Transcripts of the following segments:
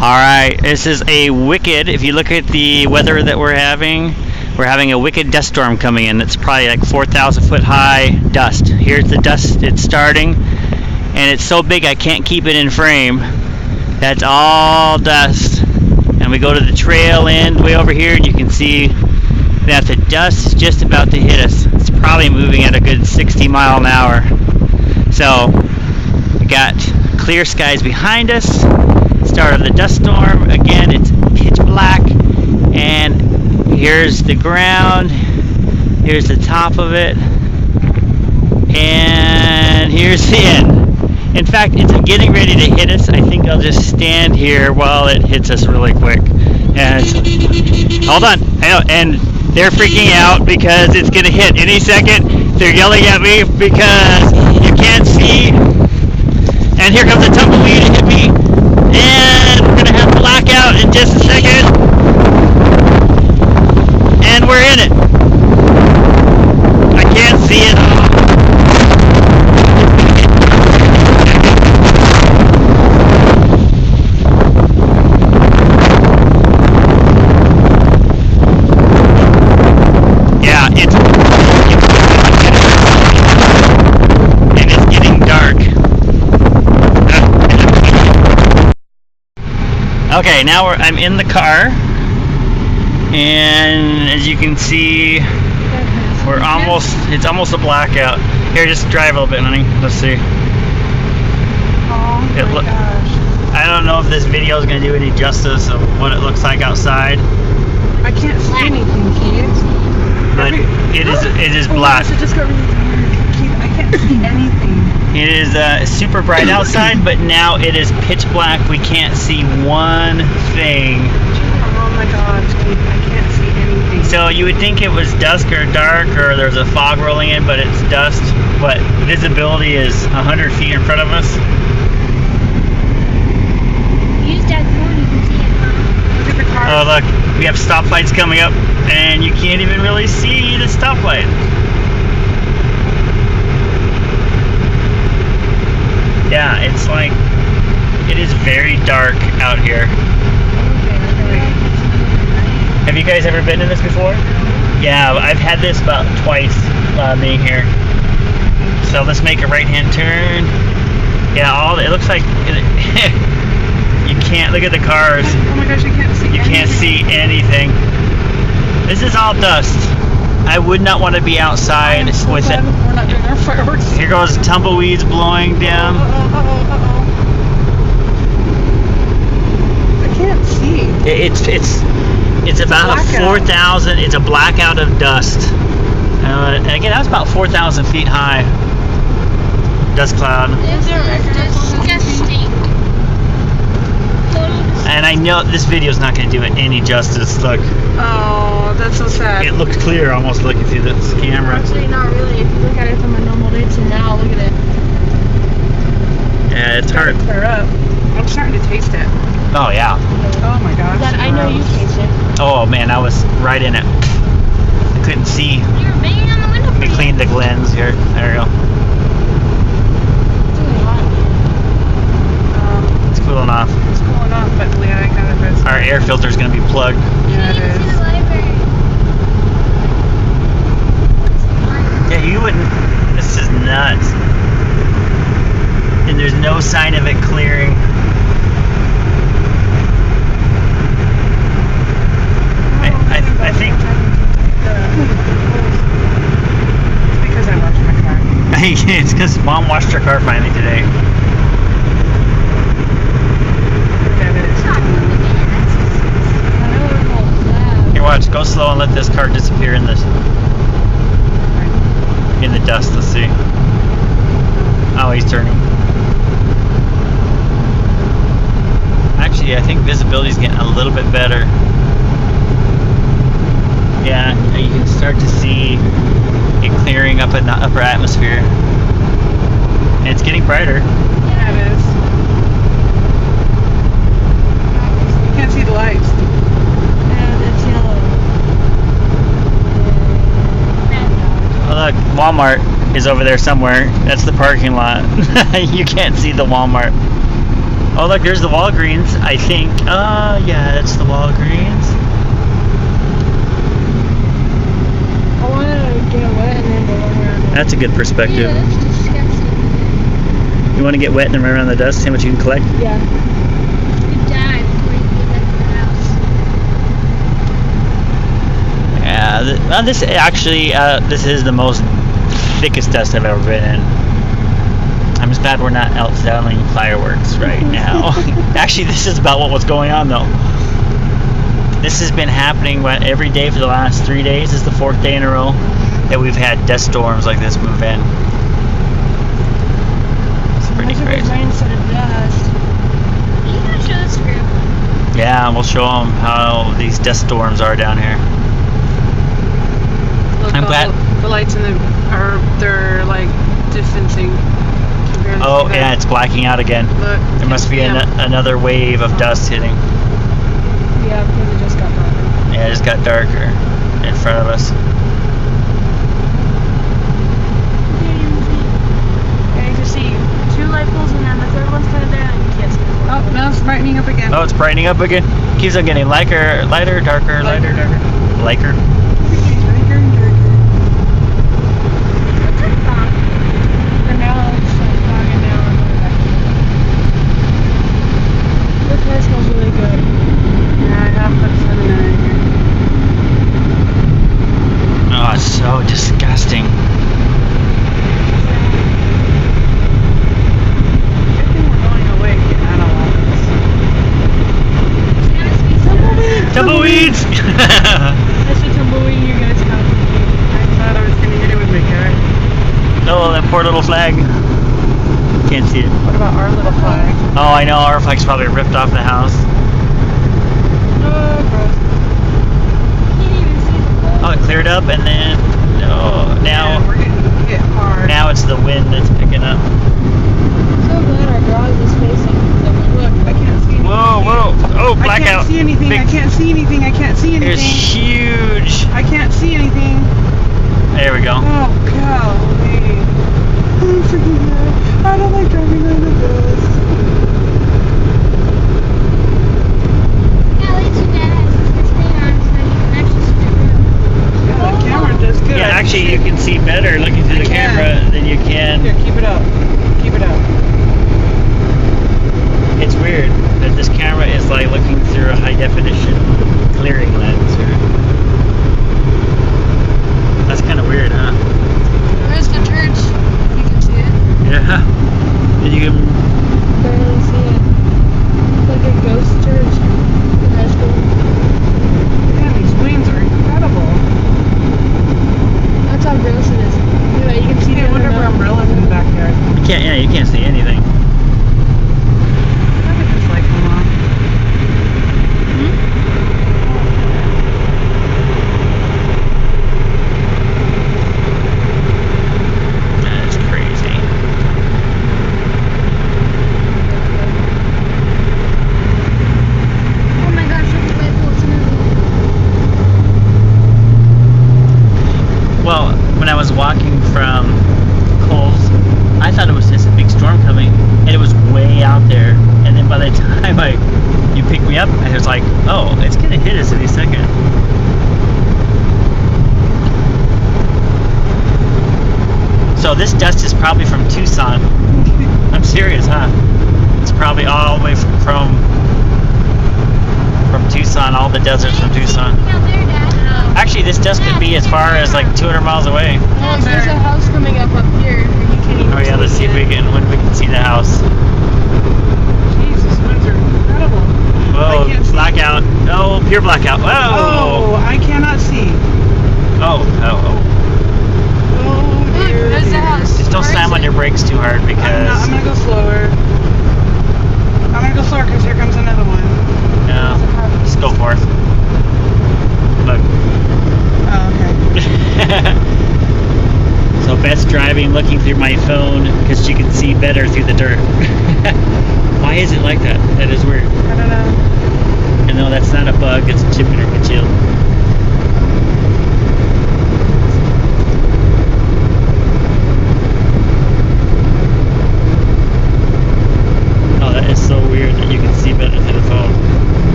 Alright, this is a wicked, if you look at the weather that we're having a wicked dust storm coming in. It's probably like 4,000 foot high dust. Here's the dust, it's starting, and it's so big I can't keep it in frame. That's all dust. And we go to the trail end way over here, and you can see that the dust is just about to hit us. It's probably moving at a good 60 mile an hour. So, we got clear skies behind us. Start of the dust storm. Again, it's pitch black, and here's the ground, here's the top of it, and here's the end. In fact, it's getting ready to hit us. I think I'll just stand here while it hits us really quick. And hold on, I know, and they're freaking out because it's gonna hit any second. They're yelling at me because you can't see, and here comes a tumbleweed to hit me. And we're gonna have blackout in just a second. And we're in it. I can't see it. Yeah, it's and it's getting dark. Okay, now I'm in the car, and as you can see, it's almost a blackout. Here, just drive a little bit, honey. Let's see. Oh my gosh. I don't know if this video is going to do any justice of what it looks like outside. I can't see anything, Keith. But it is black. It just got really weird. Keith, I can't see anything. It is super bright outside, but now it is pitch black. We can't see one thing. Oh my gosh, Keith, I can't see anything. So you would think it was dusk or dark or there's a fog rolling in, but it's dust. But visibility is 100 feet in front of us. Use that phone, you can see it, huh? Look at the cars. Oh look, we have stoplights coming up, and you can't even really see the stoplight. Yeah, it's like, it is very dark out here. Have you guys ever been in this before? Yeah, I've had this about twice being here. So let's make a right-hand turn. Yeah, it looks like you can't look at the cars. Oh my gosh, you can't see anything. You can't see anything. This is all dust. I would not want to be outside with it. We're not doing our fireworks. Here goes tumbleweeds blowing down. I can't see. It's about a 4,000. It's a blackout of dust. And again, that's about 4,000 feet high. Dust cloud. It's disgusting. And I know this video is not going to do it any justice. Look. Oh, that's so sad. It looks clear almost looking through this camera. Actually, not really. If you look at it from a normal day to now, look at it. Yeah, it's hard. Clear up. I'm starting to taste it. Oh, yeah. Oh my gosh. That I know you taste it. Oh, man, I was right in it. I couldn't see. You're banging on the window. Let me clean the lens here. There we go. It's really hot. It's cooling off. It's cooling off, but yeah, I got it. Our air filter is going to be plugged. Yeah, it is. Yeah, you wouldn't. This is nuts. And there's no sign of it clearing. I think. It's because I washed my car. It's because Mom washed her car finally today. Here, watch. Go slow and let this car disappear in the dust. Let's see. Oh, he's turning. Actually, I think visibility's getting a little bit better. Yeah, you can start to see it clearing up in the upper atmosphere. And it's getting brighter. Yeah, it is. You can't see the lights. And it's yellow. Oh, look, Walmart is over there somewhere. That's the parking lot. You can't see the Walmart. Oh, look, there's the Walgreens, I think. Yeah, that's the Walgreens. I want to get wet and then go around it. That's a good perspective. Yeah, that's disgusting. You want to get wet and then run around the dust, see what you can collect? Yeah. You die before you get back to the house. Yeah, this actually, this is the most thickest dust I've ever been in. I'm just glad we're not out selling fireworks right now. Actually, this is about what was going on though. This has been happening every day for the last 3 days. This is the 4th day in a row that we've had dust storms like this move in. It's pretty crazy. Rain instead of dust. Are you gonna show the script? Yeah, we'll show them how these dust storms are down here. Look, I'm glad. the lights in they're like distancing. Oh, yeah, it's blacking out again. Look, There must be another wave of dust hitting. Yeah, because it just got darker. Yeah, it just got darker in front of us. Yeah, you can see 2 light poles and then the 3rd one's kind of there and you can't see the 4th. Oh, now it's brightening up again. Oh, it's brightening up again. Keeps on getting lighter, darker, lighter, darker. Lighter. And now it's like fogging down. This place smells really good. Yeah, I have put something in here. Oh, it's so disgusting. Good thing we're going away, getting out of all this. Tumbleweeds! That's a tumbleweed you guys have. I thought I was gonna hit it with my carrot. Oh, that poor little flag. Can't see it. What about our little flag? Oh, I know, our flag's probably ripped off the house. Oh, gross. Oh, it cleared up and then, oh, Yeah, we're getting hit hard. now it's the wind that's picking up. So glad our garage is facing the Look, I can't see anything. Whoa, whoa. Oh, I blackout. can't see anything. Big- I can't see anything. I can't see anything. It's huge. I can't see anything. There we go. Oh, golly. I'm freaking mad. I don't like driving on the bus. Yeah, at least your dad has this thing on so you can actually see the room. Yeah, the camera does good. Yeah, actually, you can see better looking through the I can. camera than you can. Here, keep it up. Keep it up. It's weird that this camera is like looking through a high definition clearing lens. That's kind of weird, huh? There's the church. You can see it. Yeah. And you can. Barely see it. It's like a ghost church in high school. Man, these wings are incredible. That's how gross it is. Yeah, you can see Hey, the what other are mountain. umbrellas in the backyard? You can't. Yeah, you can't see anything. I would just like them on. That's crazy. Oh my gosh, look at my pool's moving. Well, when I was walking from Coles, I thought it was just a big storm coming, and it was way out there. And then by the time you picked me up, I was like, oh, it's gonna hit us any second. So this dust is probably from Tucson. I'm serious, huh? It's probably all the way from Tucson, all the deserts from Tucson. Anything out there, Dad? Actually, this dust could be as far as like 200 miles away. There's a house coming up here. You can't even Oh yeah, let's see if we can see the house. Jesus, wings are incredible. Whoa, I can't see. blackout. Oh, pure blackout. Oh, Whoa. I cannot see. Oh, oh, Oh, dear, there's the dear. house. oh. Just don't slam on your brakes too hard I'm because, gonna go slower. I'm gonna go slower because here comes another one. yeah, just go for it. Look. Oh, okay. So Beth's driving, looking through my phone because she can see better through the dirt. Why is it like that? That is weird. I don't know. And no, that's not a bug, it's a chip in her windshield. Oh, that is so weird.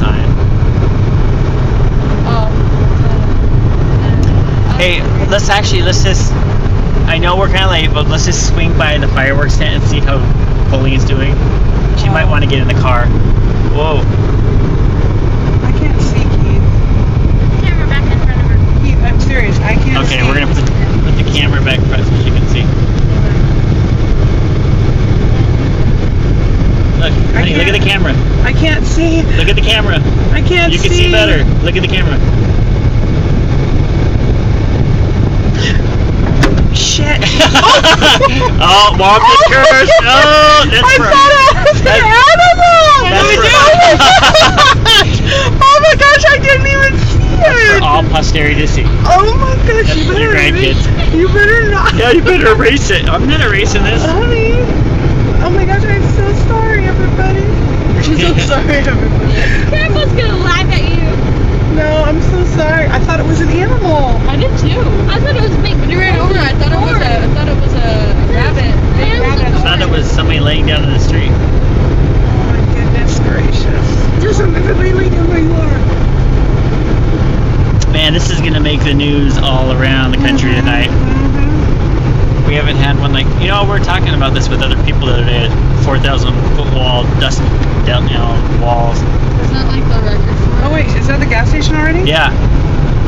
fine. Oh. Hey, let's just. I know we're kind of late, but let's just swing by the fireworks tent and see how Colleen's doing. She might want to get in the car. Whoa. I can't see Keith. Camera back in front of her. Keith, I'm serious. I can't see. Okay, we're gonna put the camera back front so she can see. Look, honey, look at the camera. I can't see. Look at the camera. I can't You see. can see better. Look at the camera. Shit. Oh, mom just cursed. Oh, that's I right. thought it was an animal. That's Oh my gosh, I didn't even see it. For all posterity to see. Oh my gosh, That's you for your better grandkids. You better not. Yeah, you better erase it. I'm not erasing this. Honey. Oh my gosh, I'm so sorry, everybody. I'm so sorry, everybody. Grandpa's gonna laugh at you. No, I'm so sorry. I thought it was an animal. I did too. I thought it was big. When you ran over, I thought it was a rabbit. Big rabbit. I thought it was somebody laying down in the street. Oh my goodness gracious. There's something really down where you are. Man, this is gonna make the news all around the country tonight. Mm-hmm. We haven't had one like, you know, we're talking about this with other people the other day. 4,000 foot wall, dust down, walls. It's not like the record for it. Oh wait, is that the gas station already? Yeah.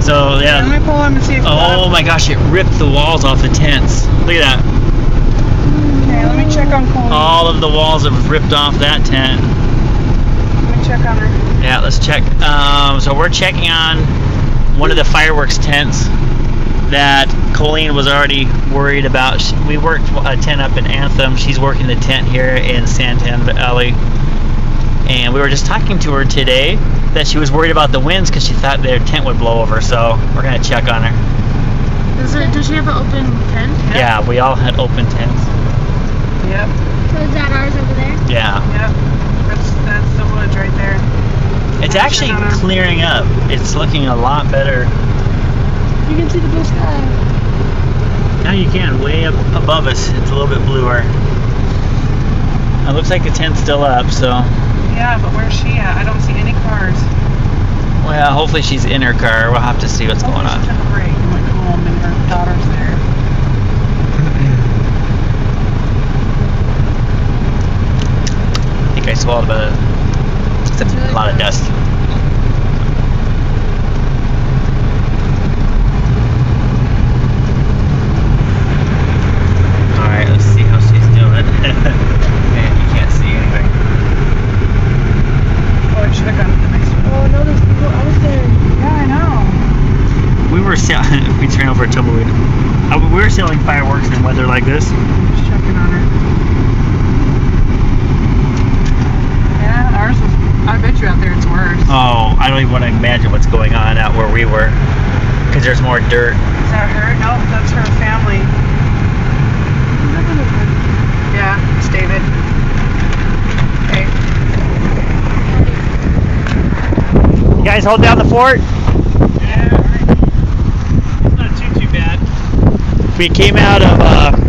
So Let me yeah. pull up and see if Oh my gosh, it ripped the walls off the tents. Look at that. Okay, let me check on Colleen. All of the walls have ripped off that tent. Let me check on her. Yeah, let's check. So we're checking on one of the fireworks tents that Colleen was already worried about. We worked a tent up in Anthem. She's working the tent here in Santan Valley. And we were just talking to her today that she was worried about the winds because she thought their tent would blow over. So we're going to check on her. Does she have an open tent? Yeah, we all had open tents. Yep, So is that ours over there? Yeah. yep. That's the woods right there. It's actually clearing up. It's looking a lot better. You can see the blue sky. Now you can, way up above us. It's a little bit bluer. It looks like the tent's still up, so. Yeah, but where's she at? I don't see any cars. Well, hopefully she's in her car. We'll have to see what's going She on. took a break and went home and her daughter's there. I think I swallowed about a lot of dust. Alright, let's see how she's doing. Man, you can't see anything. Oh, I should have gone to the next one. Oh no, there's people out there. Yeah, I know. We were we ran over a tumbleweed. We were selling fireworks in weather like this. Just checking on her. Yeah, ours is. I bet you out there it's worse. Oh, I don't even want to imagine what's going on out where we were. Because there's more dirt. Is that her? No, that's her family. Yeah, it's David. Okay. You guys hold down the fort? Yeah, alright. It's not too bad. We came out of